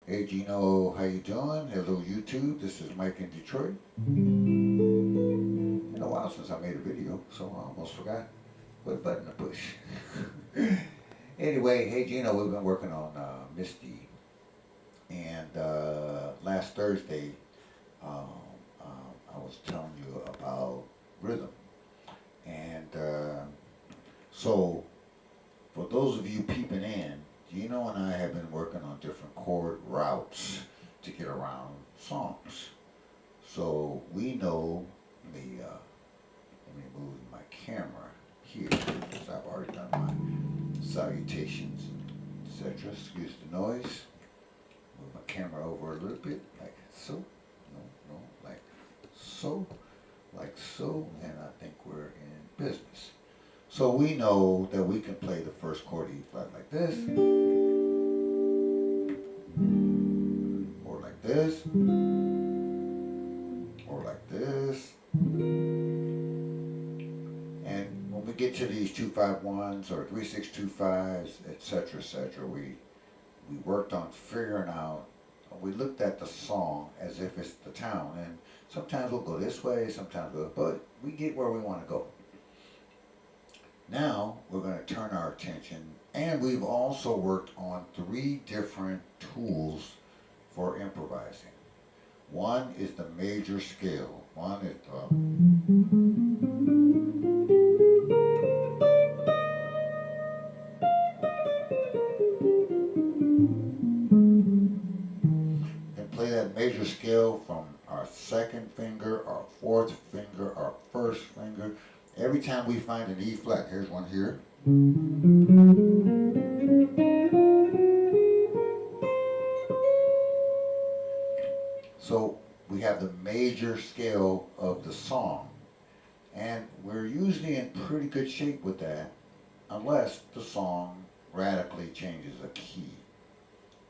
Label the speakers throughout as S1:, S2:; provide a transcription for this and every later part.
S1: Hey Gino, how you doing? Hello YouTube, this is Mike in Detroit. Been a while since I made a video, so I almost forgot what button to push. Anyway, hey Gino, we've been working on Misty, and last Thursday I was telling you about rhythm, and so for those of you peeping in, Gino and I have been working on different chord routes to get around songs. So we know let me move my camera here because I've already done my salutations, etc. Excuse the noise. Move my camera over a little bit, like so. No, like so, like so, and I think we're in business. So we know that we can play the first chord E flat like this, or like this, or like this. And when we get to these 251s or 3625s, etc., we worked on figuring out. We looked at the song as if it's the town, and sometimes we'll go this way, sometimes we'll, but we get where we want to go. Now we're going to turn our attention, and we've also worked on three different tools for improvising. One is the major scale. One is can play that major scale from our second finger, our fourth finger, our first finger. Every time we find an E flat, here's one here. So we have the major scale of the song, and we're usually in pretty good shape with that, unless the song radically changes a key,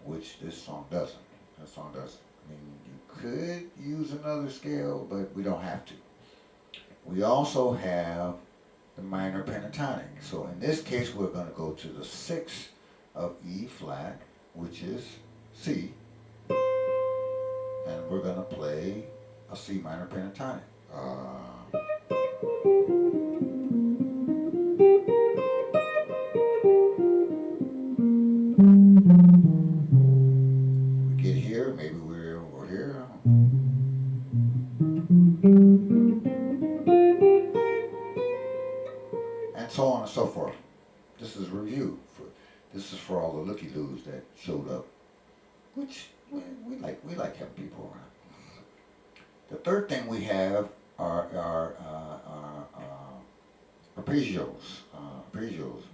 S1: which this song doesn't. This song doesn't. I mean, you could use another scale, but we don't have to. We also have the minor pentatonic. So in this case, we're going to go to the sixth of E flat, which is C, and we're going to play a C minor pentatonic. We get here, maybe we're over here, and so on and so forth. This is review. This is for all the looky loos that showed up, which we like having people around. The third thing we have are arpeggios. Arpeggios.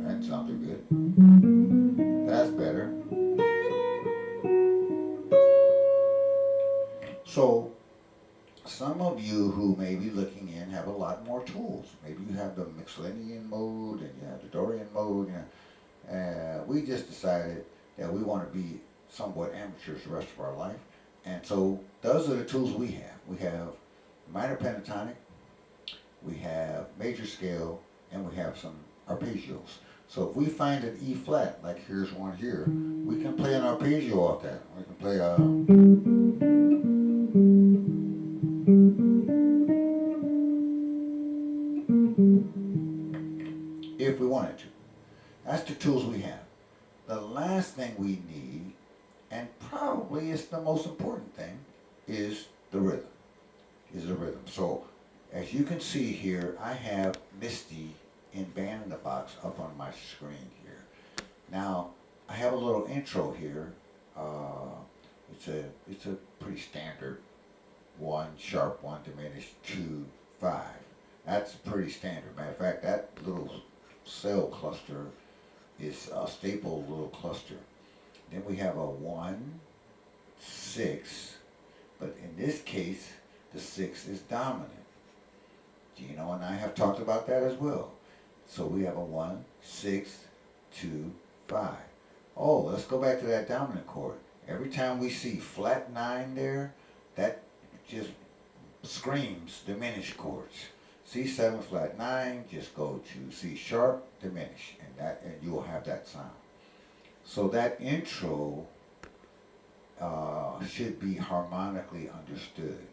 S1: That sounded good. That's better. So some of you who may be looking in have a lot more tools. Maybe you have the Mixolydian mode and you have the Dorian mode. We just decided that we want to be somewhat amateurs the rest of our life. And so those are the tools we have. We have minor pentatonic, we have major scale, and we have some arpeggios. So if we find an E flat, like here's one here, we can play an arpeggio off that. We can play a if we wanted to. That's the tools we have. The last thing we need, and probably it's the most important thing, is the rhythm. Is the rhythm. So as you can see here, I have Misty in Band in the Box up on my screen here. Now I have a little intro here. It's a pretty standard one sharp, one diminished, 2, 5. That's pretty standard. Matter of fact, that little cell cluster is a staple little cluster. Then we have a 1, 6, but in this case, the 6 is dominant. Gino and I have talked about that as well. So we have a 1, 6, 2, 5. Oh, let's go back to that dominant chord. Every time we see flat 9 there, that just screams diminished chords. C7 flat 9, just go to C sharp, diminish, and you will have that sound. So that intro should be harmonically understood.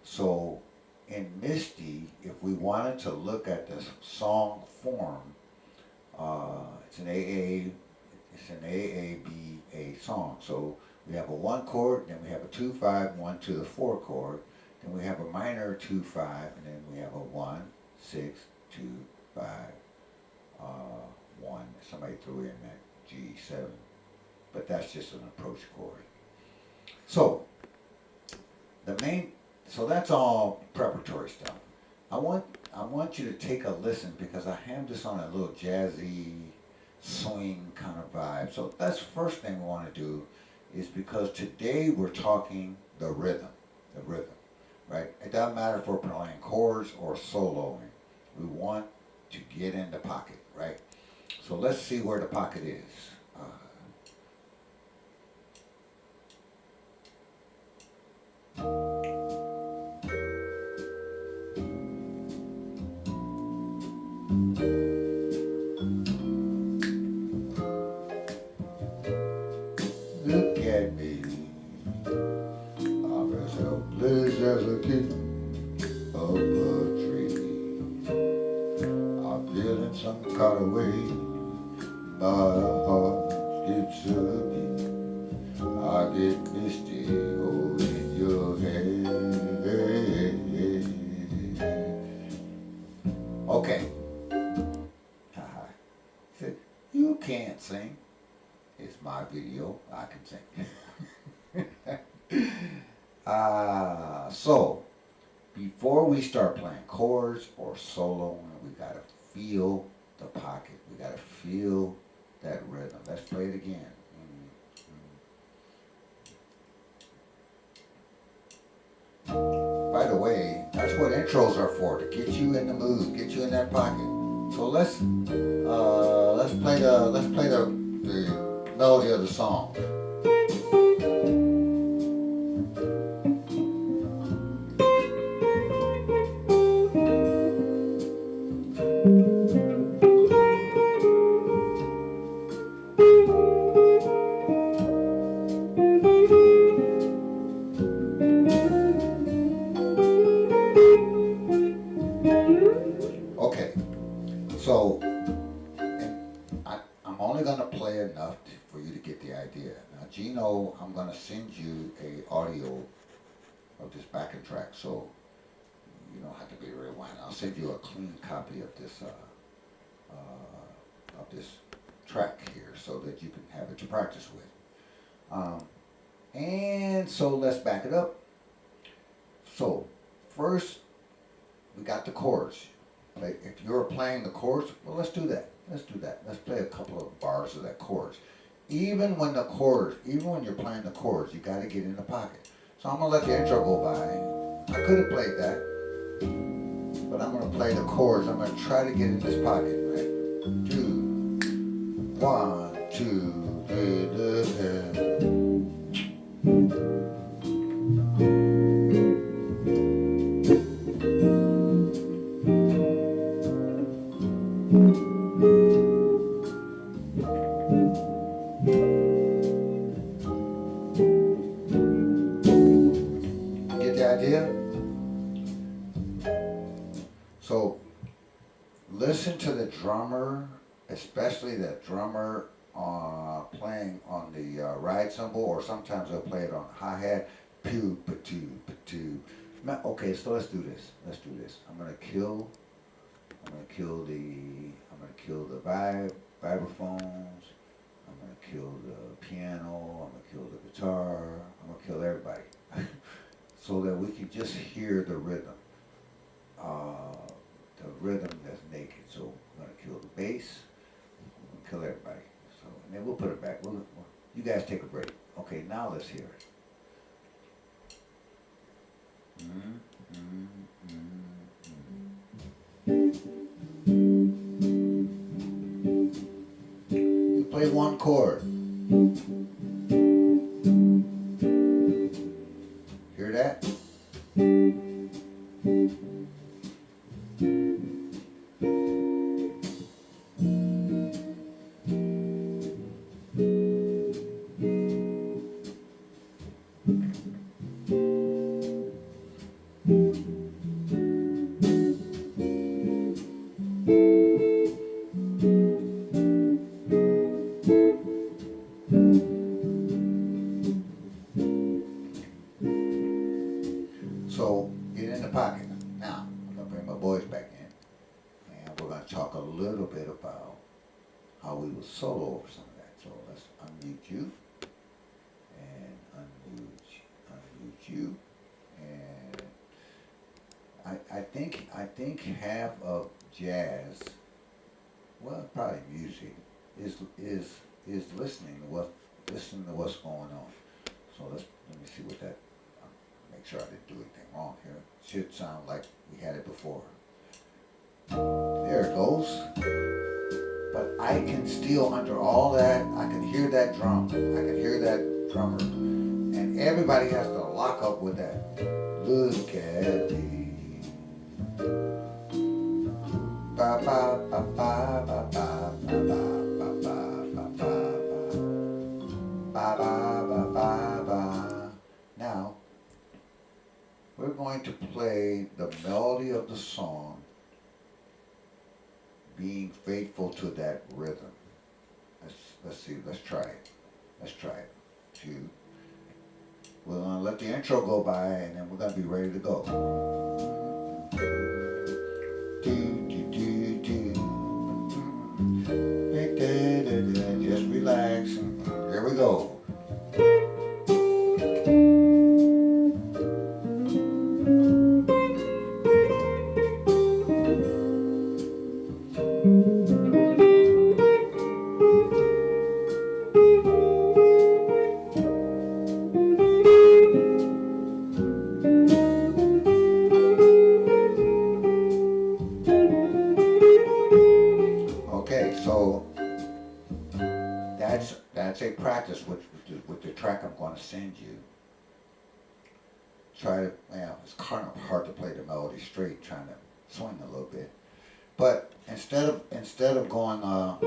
S1: So in Misty, if we wanted to look at the song form, it's an AABA song. So we have a 1 chord, then we have a 2 5, 1 to the 4 chord, then we have a minor 2 5, and then we have a 1 6 2 5 1. Somebody threw in that G7, but that's just an approach chord. So so that's all preparatory stuff. I want you to take a listen because I have this on a little jazzy swing kind of vibe. So that's the first thing we want to do, is because today we're talking the rhythm, right? It doesn't matter if we're playing chords or soloing. We want to get in the pocket, right? So let's see where the pocket is. Look at me, I'm as helpless as a kid up a tree. I'm feeling some kind of way, my heart skips a beat. I get misty holding your hand. Okay. Haha. Said, you can't sing. It's my video. I can sing. So, before we start playing chords or soloing, we gotta feel the pocket. We gotta feel that rhythm. Let's play it again. By the way, that's what intros are for, to get you in the mood, get you in that pocket. So let's play the melody of the song. Okay, so I'm only going to play enough for you to get the idea. Now, Gino, I'm going to send you a audio of this backing track, so you don't have to be rewind. I'll send you a clean copy of this track here, so that you can have it to practice with. And so let's back it up. So first, we got the chords. Like if you're playing the chords, well, let's do that. Let's play a couple of bars of that chords. Even when you're playing the chords, you got to get in the pocket. So I'm gonna let the intro go by. I could have played that, but I'm gonna play the chords. I'm gonna try to get in this pocket, right? 2, 1, 2, 3, Get the idea? So listen to the drummer, especially the drummer playing on the ride cymbal, or sometimes they'll play it on hi-hat. Pew, pa-two, pa-two. Okay, so let's do this. I'm gonna kill the vibraphones. I'm gonna kill the piano. I'm gonna kill the guitar. I'm gonna kill everybody, so that we can just hear the rhythm. The rhythm that's naked. So I'm gonna kill the bass. I'm gonna kill everybody. So and then we'll put it back. You guys take a break. Okay, now let's hear it. Mm, mm, mm, mm. play one chord. Hear that? So get in the pocket. Now, I'm going to bring my boys back in, and we're going to talk a little bit about how we will solo over some of that. So let's unmute you, and unmute you, and I think half of jazz, well, probably music, is listening to what's going on. So let me see what that. Make sure I didn't do anything wrong here. Should sound like we had it before. There it goes. But I can still, under all that, I can hear that drum. I can hear that drummer. And everybody has to lock up with that. Look at me. Ba ba ba ba ba ba ba ba ba ba ba ba ba ba. Now, we're going to play the melody of the song, being faithful to that rhythm. Let's see, let's try it. Let's try it. Two. We're going to let the intro go by, and then we're going to be ready to go. Do, do, do, do. Just relax. Here we go. Okay, so that's a practice with the track I'm going to send you. Try to, it's kind of hard to play the melody straight, trying to swing a little bit. But instead of going now,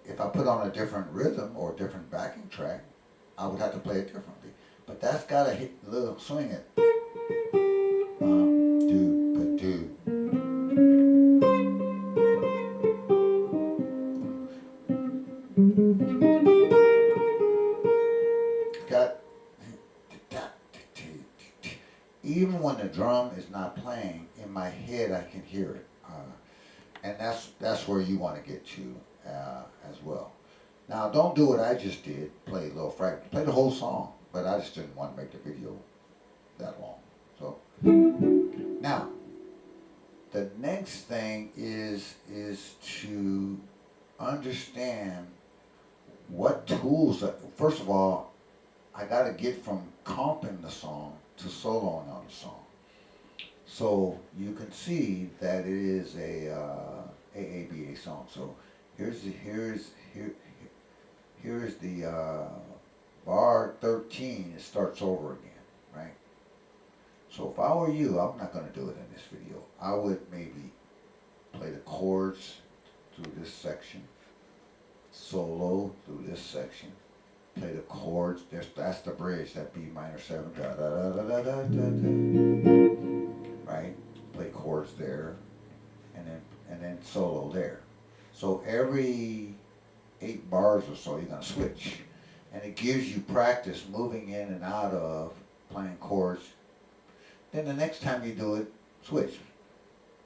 S1: if I put on a different rhythm or a different backing track, I would have to play it differently. But that's got to hit a little, swing it. Do. Got, even when the drum is not playing, in my head I can hear it. And that's where you want to get to as well. Now, don't do what I just did, play a little fragment. Play the whole song, but I just didn't want to make the video that long. So, now, the next thing is to understand what tools, first of all, I got to get from comping the song to soloing on the song. So you can see that it is a AABA song. So here is the bar 13. It starts over again, right? So if I were you, I'm not going to do it in this video. I would maybe play the chords through this section, solo through this section, play the chords. That's the bridge, that B minor 7, da da da da da da da. Right? Play chords there, and then solo there. So every 8 bars or so, you're gonna switch, and it gives you practice moving in and out of playing chords. Then the next time you do it, switch.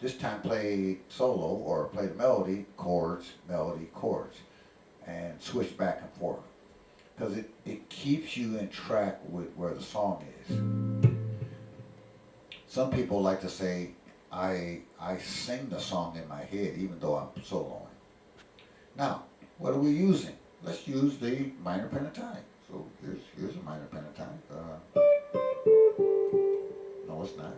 S1: This time play solo or play the melody, chords, and switch back and forth. Because it keeps you in track with where the song is. Some people like to say, I sing the song in my head even though I'm soloing. Now, what are we using? Let's use the minor pentatonic. So here's a minor pentatonic. No No, it's not.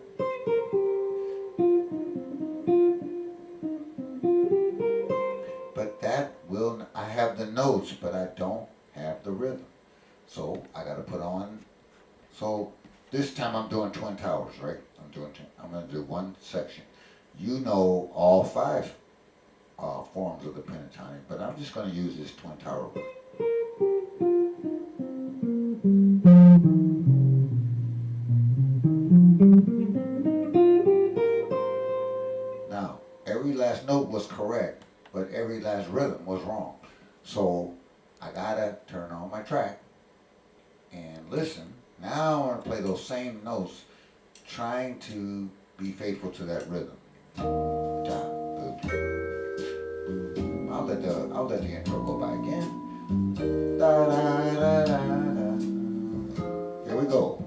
S1: But that will, I have the notes, but I don't have the rhythm. So I gotta put on, so this time I'm doing twin towers, right? I'm gonna do one section. You know all five forms of the pentatonic, but I'm just gonna use this twin tower rhythm. Now, every last note was correct, but every last rhythm was wrong. So I gotta turn on my track and listen. Now I want to play those same notes, trying to be faithful to that rhythm. I'll let the intro go by again. Da, da, da, da, da. Here we go.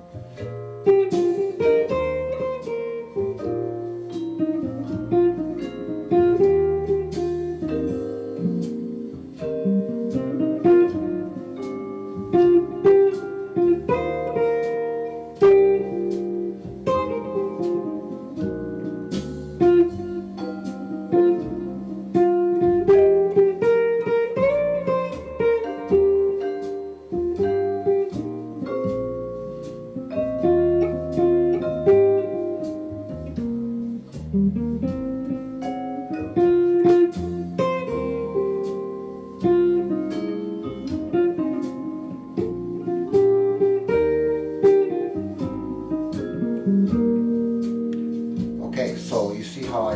S1: Okay, so you see how I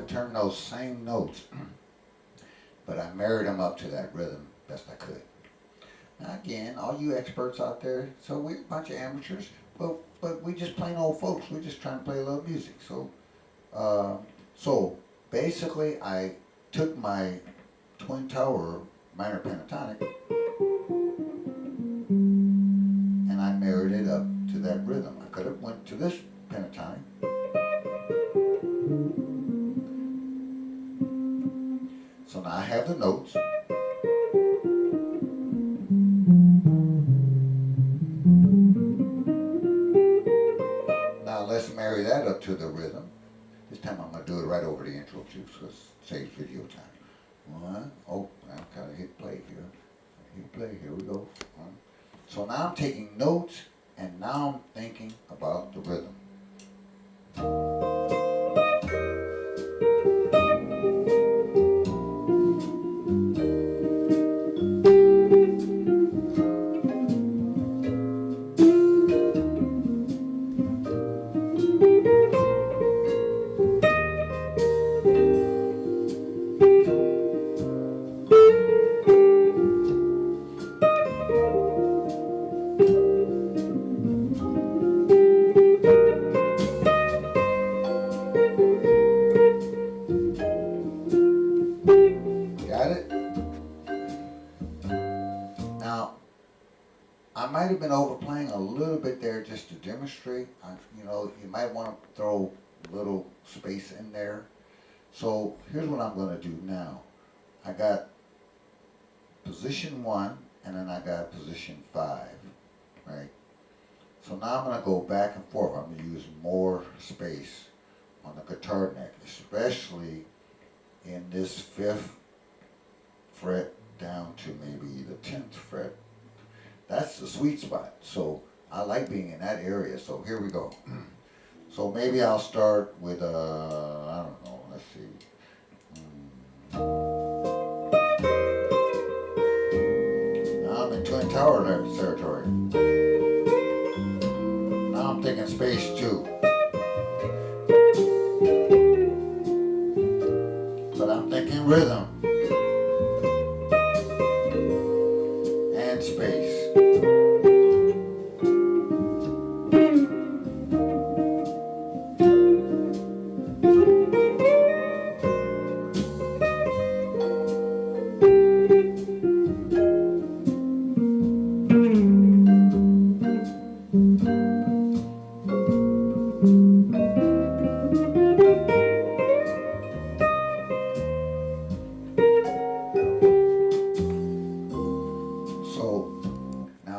S1: turned those same notes, but I married them up to that rhythm best I could. Now again, all you experts out there, so we're a bunch of amateurs, but we just plain old folks. We're just trying to play a little music. So basically, I took my twin tower minor pentatonic and I married it up to that rhythm. I could have went to this pentatonic. So now I have the notes. Now let's marry that up to the rhythm. This time I'm going to do it right over the intro too, so it saves video time. One, oh, I've got to hit play here. Hit play, here we go. One. So now I'm taking notes and now I'm thinking about the rhythm. Got it? Now, I might have been overplaying a little bit there just to demonstrate. You might want to throw a little space in there. So here's what I'm going to do now. I got position 1 and then I got position 5, right? So now I'm going to go back and forth. I'm going to use more space on the guitar neck, especially in this 5th fret down to maybe the 10th fret. That's the sweet spot. So I like being in that area. So here we go. So maybe I'll start with, I don't know, let's see. Now I'm in twin tower territory. Now I'm thinking space 2. But I'm thinking rhythm. And space.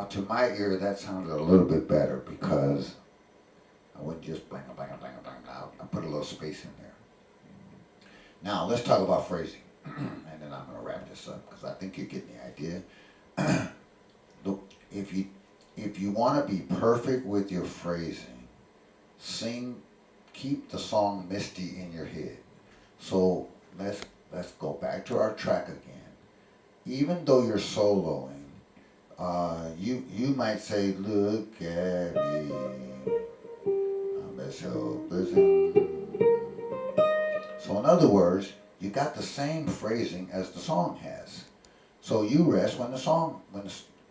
S1: To my ear, that sounded a little bit better because I wasn't just playing little space in there. Now let's talk about phrasing, and then I'm going to wrap this up because I think you're getting the idea. Look, if you want to be perfect with your phrasing, keep the song misty in your head. So let's go back to our track again. Even though you're soloing, you might say, "Look at me, I'm as helpless." So in other words, you got the same phrasing as the song has. So you rest when the song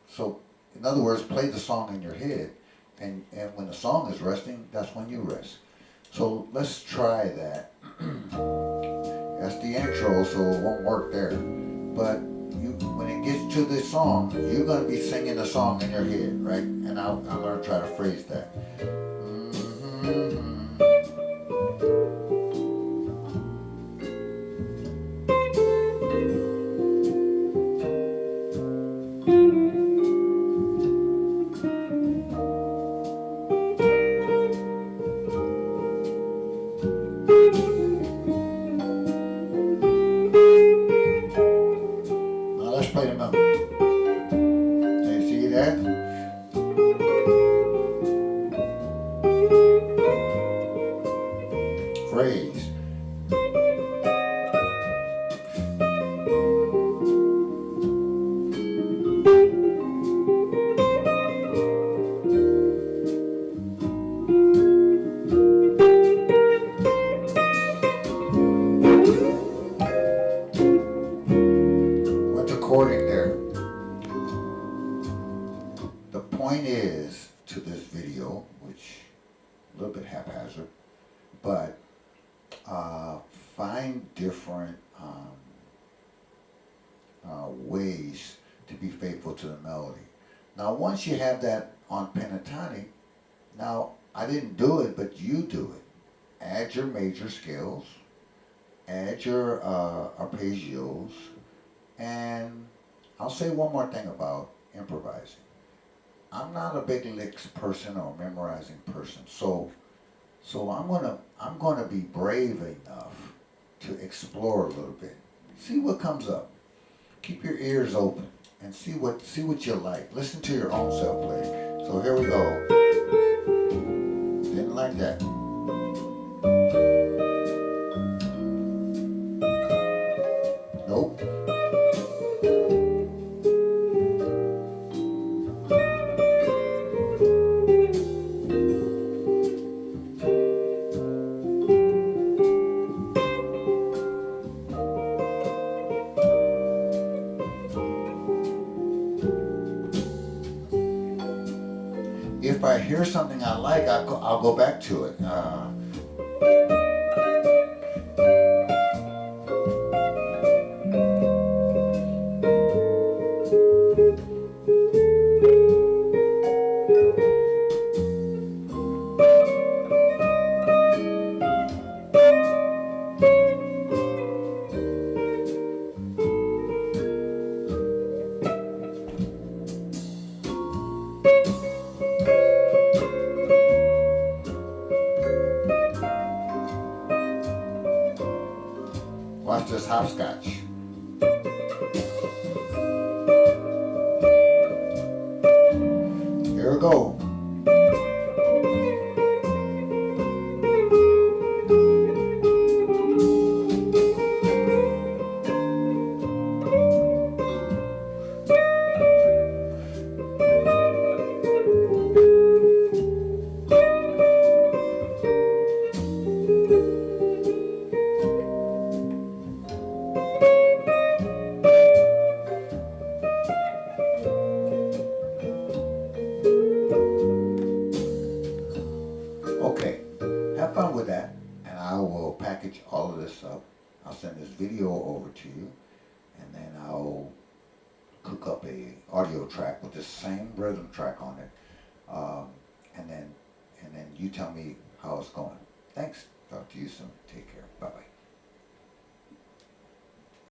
S1: so in other words, play the song in your head, and when the song is resting, that's when you rest. So let's try that. That's the intro, so it won't work there. But when it gets to the song, you're going to be singing the song in your head, right? And I'm going to try to phrase that. Now let's play the melody. Can you see that? Phrase. What's according there? The point is to this video, which a little bit haphazard, but find different ways to be faithful to the melody. Now, once you have that on pentatonic, now I didn't do it, but you do it. Add your major scales, add your arpeggios, and I'll say one more thing about improvising. I'm not a big licks person or memorizing person, so I'm gonna be brave enough to explore a little bit. See what comes up. Keep your ears open and see what you like. Listen to your own self play. So here we go. Didn't like that. Nope. If I hear something I like, I'll go back to it. Watch this hopscotch. Here we go. Okay, have fun with that, and I will package all of this up. I'll send this video over to you, and then I'll cook up a audio track with the same rhythm track on it, and then you tell me how it's going. Thanks. Talk to you soon. Take care. Bye bye.